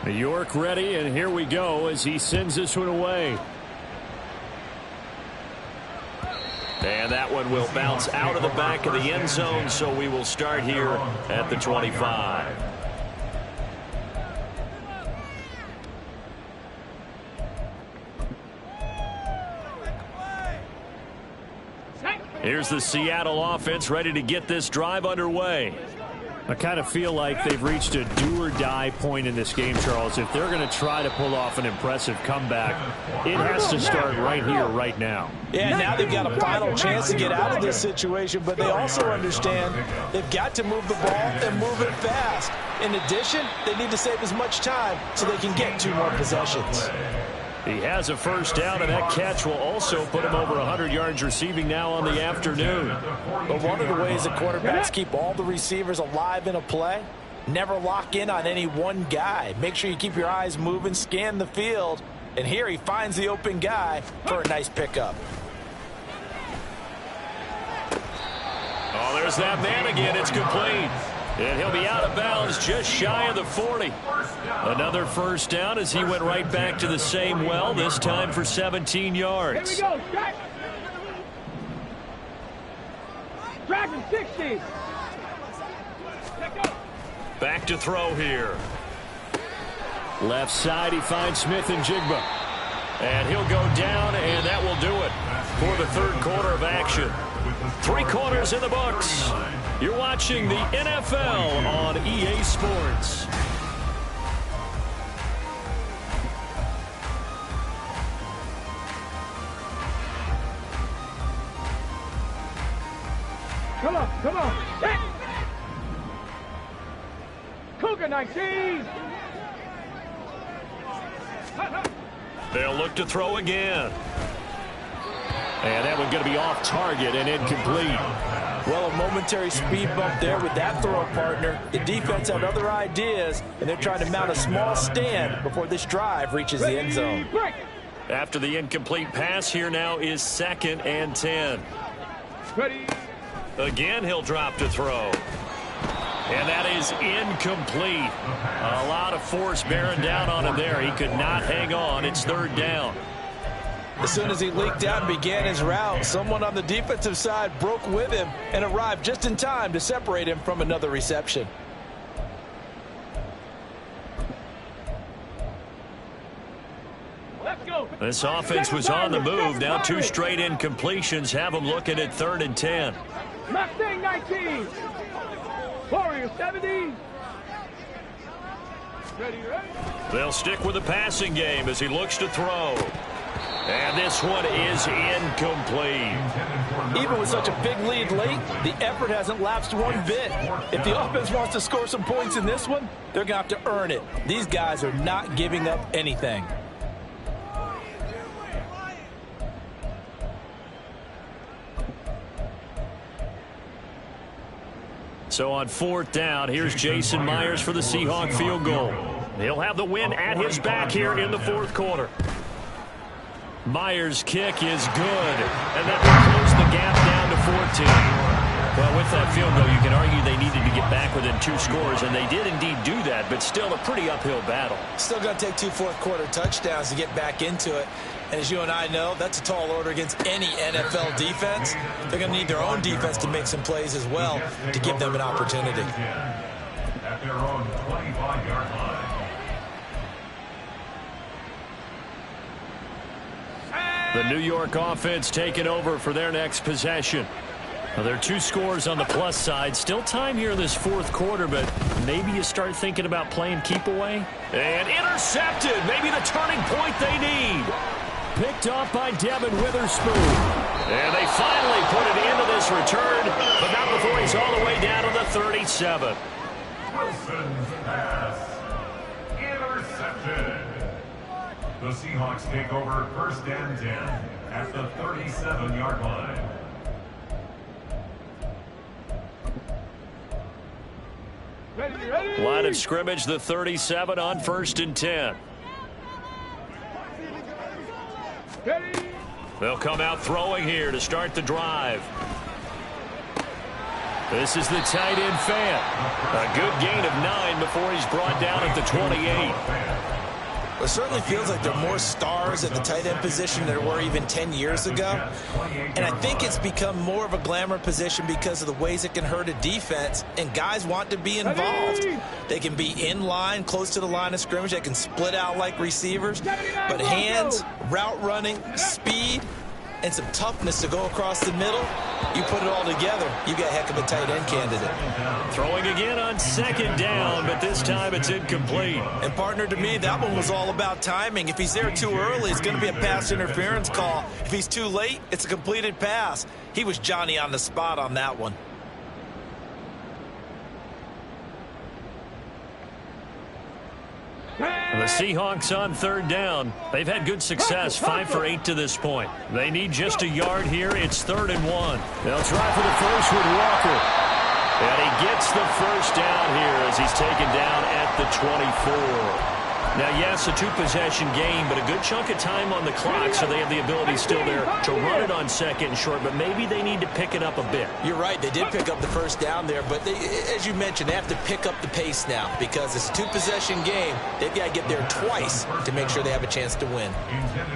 York ready, and here we go as he sends this one away. And that one will bounce out of the back of the end zone, so we will start here at the 25. Here's the Seattle offense ready to get this drive underway. I kind of feel like they've reached a do-or-die point in this game, Charles. If they're going to try to pull off an impressive comeback, it has to start right here, right now. Yeah, now they've got a final chance to get out of this situation, but they also understand they've got to move the ball and move it fast. In addition, they need to save as much time so they can get 2 more possessions. He has a first down, and that catch will also put him over 100 yards receiving now on the afternoon. But one of the ways that quarterbacks keep all the receivers alive in a play, never lock in on any one guy. Make sure you keep your eyes moving, scan the field, and here he finds the open guy for a nice pickup. Oh, there's that man again. It's complete. And he'll be out of bounds just shy of the 40. Another first down as he went right back to the same well, this time for 17 yards. Here we go, track. Dragon 60. Back to throw here. Left side, he finds Smith and Jigba. And he'll go down, and that will do it for the third quarter of action. 3 quarters in the books. You're watching the NFL on EA Sports. Come on, come on. Hit. Cougar 19. They'll look to throw again. And that one's going to be off target and incomplete. Well, a momentary speed bump there with that throw partner. The defense had other ideas, and they're trying to mount a small stand before this drive reaches the end zone. After the incomplete pass, here now is 2nd and 10. Ready. Again, he'll drop to throw. And that is incomplete. A lot of force bearing down on him there. He could not hang on. It's 3rd down. As soon as he leaked out and began his route, someone on the defensive side broke with him and arrived just in time to separate him from another reception. Let's go. This offense was on the move. Now 2 straight incompletions have them looking at 3rd and 10. Mustang 19. Warrior 70. Ready, ready. They'll stick with the passing game as he looks to throw. And this one is incomplete. Even with such a big lead late, the effort hasn't lapsed one bit. If the offense wants to score some points in this one, they're going to have to earn it. These guys are not giving up anything. So on 4th down, here's Jason Myers for the Seahawk field goal. He'll have the win at his back here in the 4th quarter. Myers' kick is good, and that will close the gap down to 14. Well, with that field goal, you can argue they needed to get back within 2 scores, and they did indeed do that, but still a pretty uphill battle. Still going to take 2 fourth-quarter touchdowns to get back into it. And as you and I know, that's a tall order against any NFL defense. They're going to need their own defense to make some plays as well to give them an opportunity. At their own 25-yard line. The New York offense taking over for their next possession. Well, there are 2 scores on the plus side. Still time here in this 4th quarter, but maybe you start thinking about playing keep away. And intercepted. Maybe the turning point they need. Picked off by Devin Witherspoon. And they finally put it into this return, but not before he's all the way down to the 37. Wilson's pass. Intercepted. The Seahawks take over 1st and 10 at the 37-yard line. Ready, ready. Line of scrimmage, the 37 on 1st and 10. Ready. They'll come out throwing here to start the drive. This is the tight end Fan. A good gain of 9 before he's brought down at the 28. It certainly feels like there are more stars at the tight end position than there were even 10 years ago. And I think it's become more of a glamour position because of the ways it can hurt a defense, and guys want to be involved. They can be in line, close to the line of scrimmage. They can split out like receivers. But hands, route running, speed, and some toughness to go across the middle, you put it all together, you got a heck of a tight end candidate. Throwing again on second down, but this time it's incomplete. And partner, to me, that one was all about timing. If he's there too early, it's going to be a pass interference call. If he's too late, it's a completed pass. He was Johnny on the spot on that one. The Seahawks on third down. They've had good success, 5 for 8 to this point. They need just a yard here. It's 3rd and 1. They'll try for the first with Walker. And he gets the first down here as he's taken down at the 24. Now, yes, a 2-possession game, but a good chunk of time on the clock, so they have the ability still there to run it on second and short, but maybe they need to pick it up a bit. You're right. They did pick up the first down there, but they, as you mentioned, they have to pick up the pace now because it's a 2-possession game. They've got to get there twice to make sure they have a chance to win.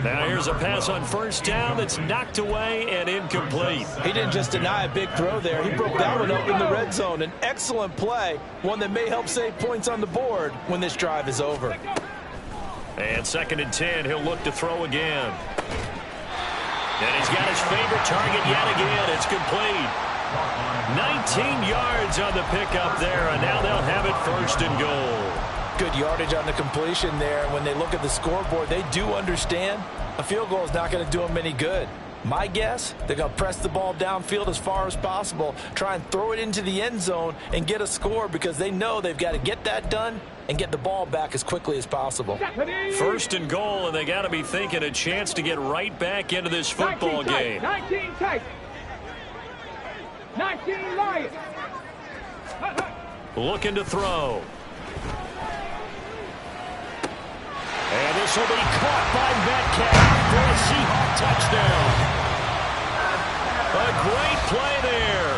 Now, here's a pass on first down that's knocked away and incomplete. He didn't just deny a big throw there. He broke that one up in the red zone. An excellent play, one that may help save points on the board when this drive is over. And 2nd and 10, he'll look to throw again. And he's got his favorite target yet again. It's complete. 19 yards on the pickup there, and now they'll have it 1st and goal. Good yardage on the completion there. When they look at the scoreboard, they do understand a field goal is not going to do them any good. My guess, they're going to press the ball downfield as far as possible, try and throw it into the end zone and get a score because they know they've got to get that done and get the ball back as quickly as possible. 1st and goal, and they got to be thinking a chance to get right back into this football game. 19 tight. 19 Lions. Looking to throw. And this will be caught by Metcalf for a Seahawk touchdown. A great play there.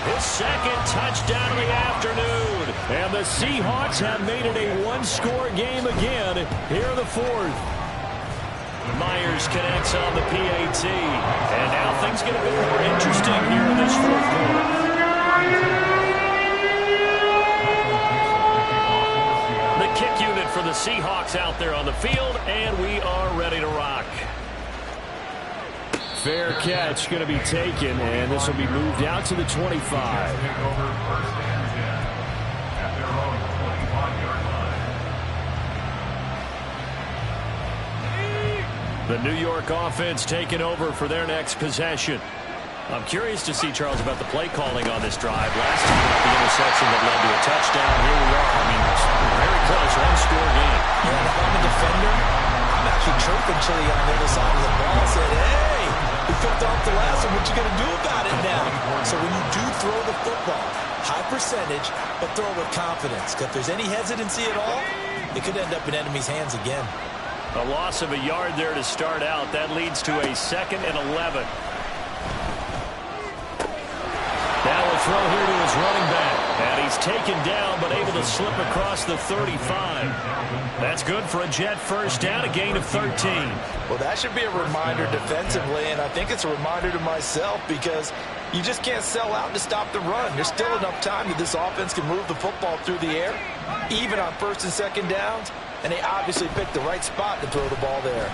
His 2nd touchdown of the afternoon. And the Seahawks have made it a 1-score game again here in the 4th. Myers connects on the PAT. And now things get a bit more interesting here in this 4th quarter. Kick unit for the Seahawks out there on the field, and we are ready to rock. Fair catch going to be taken, and this will be moved out to the 25. The New York offense taking over for their next possession. I'm curious to see, Charles, about the play calling on this drive. Last time, the interception that led to a touchdown. Here we are. I mean, very close, 1-score game. Yeah, if I'm a defender, I'm actually chirping Chili on the other side of the ball. Said, hey, we picked off the last one. What you going to do about it now? So when you do throw the football, high percentage, but throw with confidence. Because if there's any hesitancy at all, it could end up in enemy's hands again. A loss of a yard there to start out. That leads to a 2nd and 11. Now a throw here to his running back. And he's taken down, but able to slip across the 35. That's good for a Jet first down, a gain of 13. Well, that should be a reminder defensively, and I think it's a reminder to myself because you just can't sell out to stop the run. There's still enough time that this offense can move the football through the air, even on 1st and 2nd downs, and they obviously picked the right spot to throw the ball there.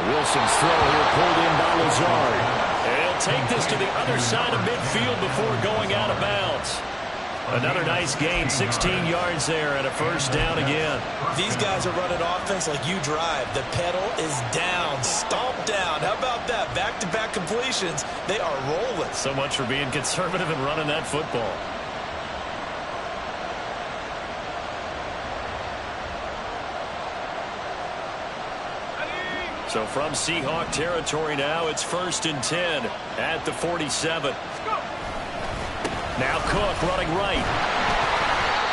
Wilson's throw here pulled in by Lazard. He'll take this to the other side of midfield before going out of bounds. Another nice gain, 16 yards there, and a first down again. These guys are running offense like you drive. The pedal is down, stomp down. How about that? Back-to-back completions. They are rolling. So much for being conservative and running that football. So from Seahawk territory now, it's 1st and 10 at the 47. Now Cook running right.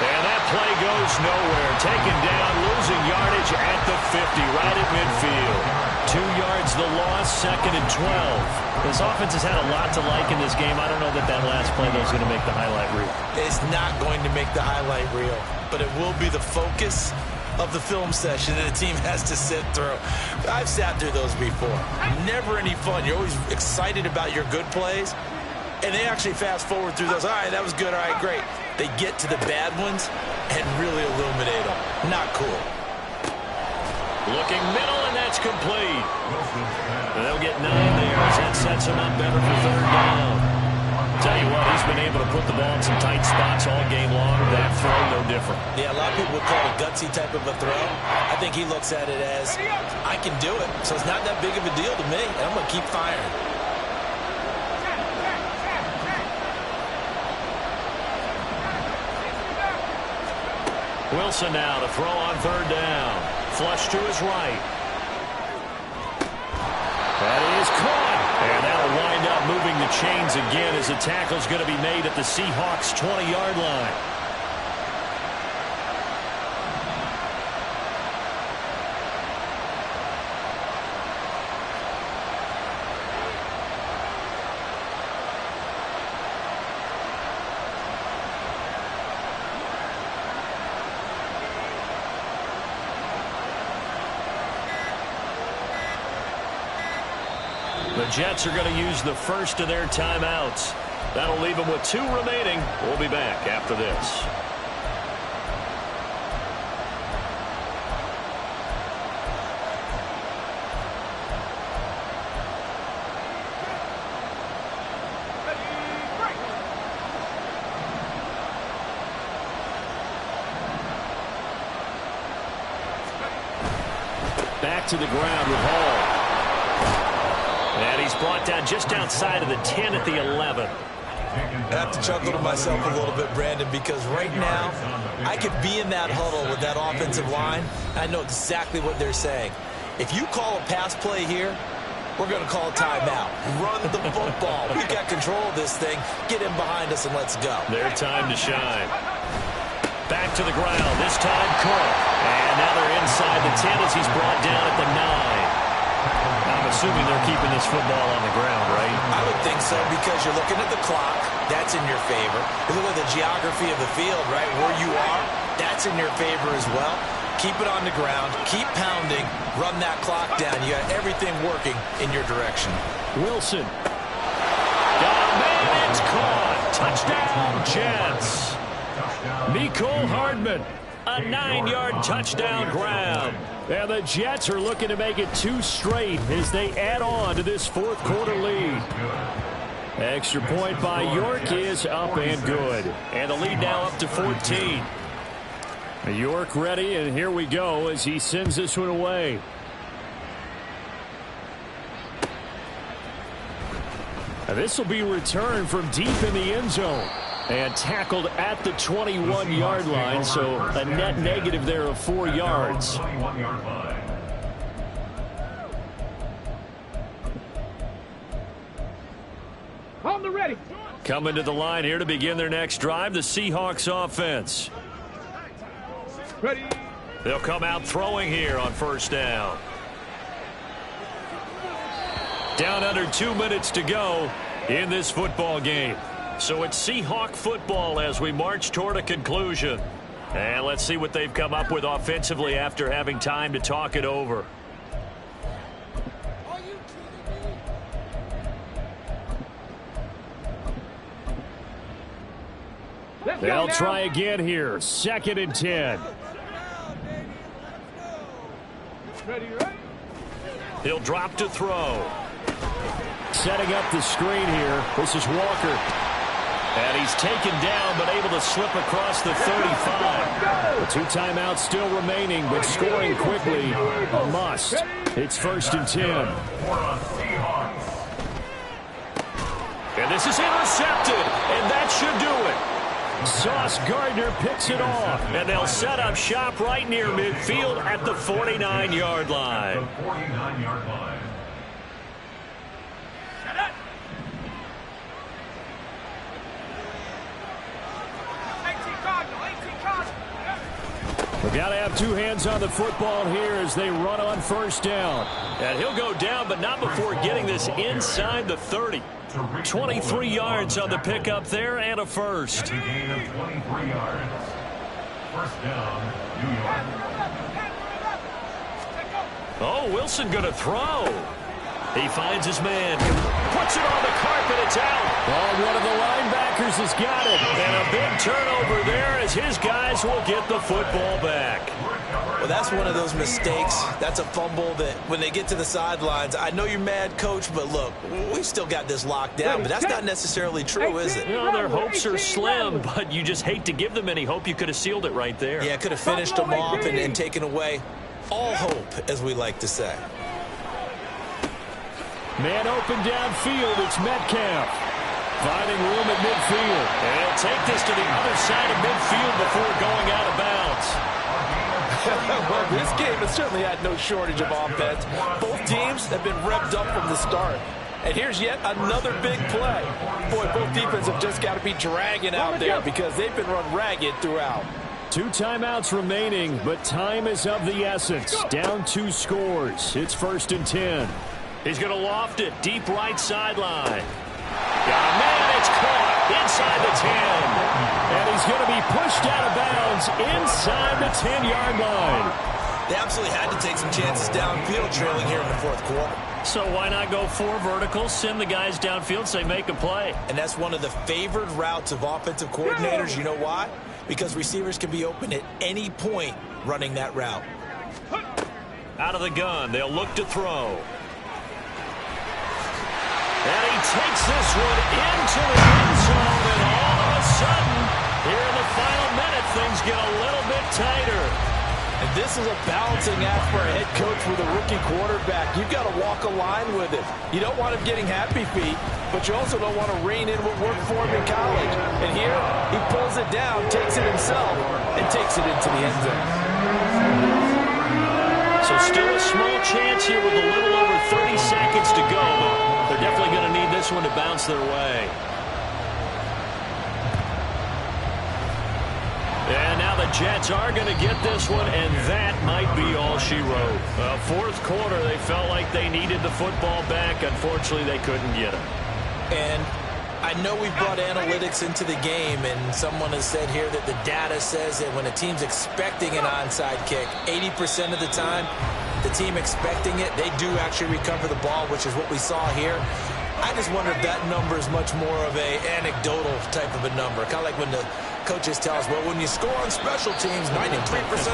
And that play goes nowhere. Taken down, losing yardage at the 50, right at midfield. 2 yards the loss, 2nd and 12. This offense has had a lot to like in this game. I don't know that last play though is going to make the highlight reel. It's not going to make the highlight reel, but it will be the focus of the film session that the team has to sit through. I've sat through those before. Never any fun. You're always excited about your good plays, and they actually fast forward through those. All right, that was good. All right, great. They get to the bad ones and really illuminate them. Not cool. Looking middle, and that's complete. And they'll get 9 there as that sets them up better for 3rd down. Tell you what, he's been able to put the ball in some tight spots all game long. That throw, no different. Yeah, a lot of people would call it a gutsy type of a throw. I think he looks at it as, I can do it. So it's not that big of a deal to me, and I'm going to keep firing. Wilson now to throw on 3rd down. Flush to his right. That is caught. And that'll wind up moving the chains again as the tackle's going to be made at the Seahawks' 20-yard line. The Jets are going to use the first of their timeouts. That'll leave them with 2 remaining. We'll be back after this. Back to the ground with Hall. And he's brought down just outside of the 10 at the 11. I have to chuckle to myself a little bit, Brandon, because right now I could be in that huddle with that offensive line. I know exactly what they're saying. If you call a pass play here, we're going to call a timeout. Run the football. We've got control of this thing. Get in behind us and let's go. Their time to shine. Back to the ground. This time Cook. And now they're inside the 10 as he's brought down at the 9. I'm assuming they're keeping this football on the ground, right? I would think so, because you're looking at the clock. That's in your favor. You look at the geography of the field, right? Where you are, that's in your favor as well. Keep it on the ground. Keep pounding. Run that clock down. You got everything working in your direction. Wilson. Got a man. It's caught. Touchdown, Jets. Mecole Hardman. A 9-yard touchdown grab. And the Jets are looking to make it 2 straight as they add on to this 4th quarter lead. Extra point by York is up and good. And the lead now up to 14. York ready, and here we go as he sends this one away. Now this will be returned from deep in the end zone. And tackled at the 21-yard line, so a net negative there of 4 yards. On the ready. Coming to the line here to begin their next drive, the Seahawks offense. Ready. They'll come out throwing here on 1st down. Down under 2 minutes to go in this football game. So it's Seahawk football as we march toward a conclusion. And let's see what they've come up with offensively after having time to talk it over. They'll try again here. 2nd and 10. Ready, right? He'll drop to throw. Setting up the screen here. This is Walker. And he's taken down, but able to slip across the 35. The 2 timeouts still remaining, but scoring quickly, a must. It's 1st and 10. And this is intercepted, and that should do it. Sauce Gardner picks it off. And they'll set up shop right near midfield at the 49-yard line. The Got to have two hands on the football here as they run on first down. And he'll go down, but not before getting this inside the 30. 23 yards on the pickup there and a first. A gain of 23 yards. First down, New York. Oh, Wilson going to throw. He finds his man. Puts it on the carpet. It's out. Oh, one of the linebackers has got it. And a big turnover there as his guys will get the football back. Well, that's one of those mistakes. That's a fumble that when they get to the sidelines, I know you're mad, Coach, but look, we've still got this locked down. But that's not necessarily true, is it? You know, their hopes are slim, but you just hate to give them any hope. You could have sealed it right there. Yeah, could have finished them off and taken away all hope, as we like to say. Man open downfield. It's Metcalf. Finding room at midfield. And take this to the other side of midfield before going out of bounds. Well, this game has certainly had no shortage of offense. Both teams have been revved up from the start. And here's yet another big play. Boy, both defenses have just got to be dragging out there because they've been run ragged throughout. 2 timeouts remaining, but time is of the essence. Down 2 scores. It's 1st and 10. He's going to loft it deep right sideline. Got a man, it's caught inside the 10. And he's going to be pushed out of bounds inside the 10-yard line. They absolutely had to take some chances downfield trailing here in the 4th quarter. So why not go 4 verticals, send the guys downfield, say make a play. And that's one of the favored routes of offensive coordinators. You know why? Because receivers can be open at any point running that route. Out of the gun, they'll look to throw. And he takes this one into the end zone, and all of a sudden, here in the final minute, things get a little bit tighter. And this is a balancing act for a head coach with a rookie quarterback. You've got to walk a line with it. You don't want him getting happy feet, but you also don't want to rein in what worked for him in college. And here, he pulls it down, takes it himself, and takes it into the end zone. So still a small chance here with a little over 30 seconds to go, but they're definitely going to need this one to bounce their way. And now the Jets are going to get this one, and that might be all she wrote. 4th quarter, they felt like they needed the football back. Unfortunately, they couldn't get it. And I know we've brought analytics into the game, and someone has said here that the data says that when a team's expecting an onside kick, 80% of the time, the team expecting it, they do actually recover the ball, which is what we saw here. I just wonder if that number is much more of a anecdotal type of a number. Kind of like when the coaches tell us, well, when you score on special teams, 93%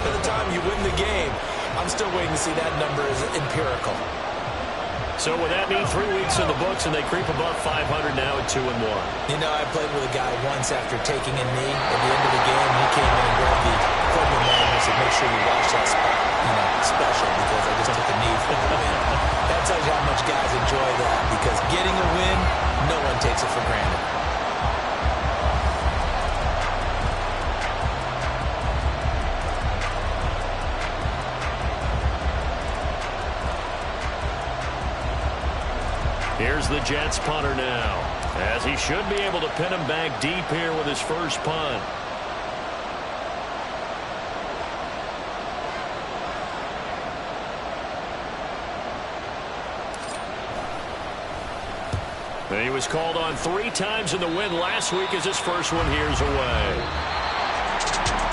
of the time you win the game. I'm still waiting to see that number as empirical. So would that mean 3 weeks in the books and they creep above 500 now at 2-1? You know, I played with a guy once after taking a knee at the end of the game. He came in and grabbed the equipment man and said, make sure you watch that spot, special, because I just took a knee for the win. That tells you how much guys enjoy that, because getting a win, no one takes it for granted. Here's the Jets punter now, as he should be able to pin him back deep here with his first punt. And he was called on 3 times in the win last week as his first one here's away.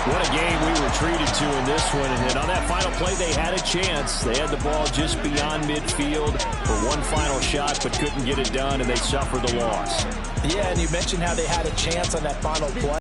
What a game we were treated to in this one. And on that final play, they had a chance. They had the ball just beyond midfield for one final shot, but couldn't get it done, and they suffered the loss. Yeah, and you mentioned how they had a chance on that final play.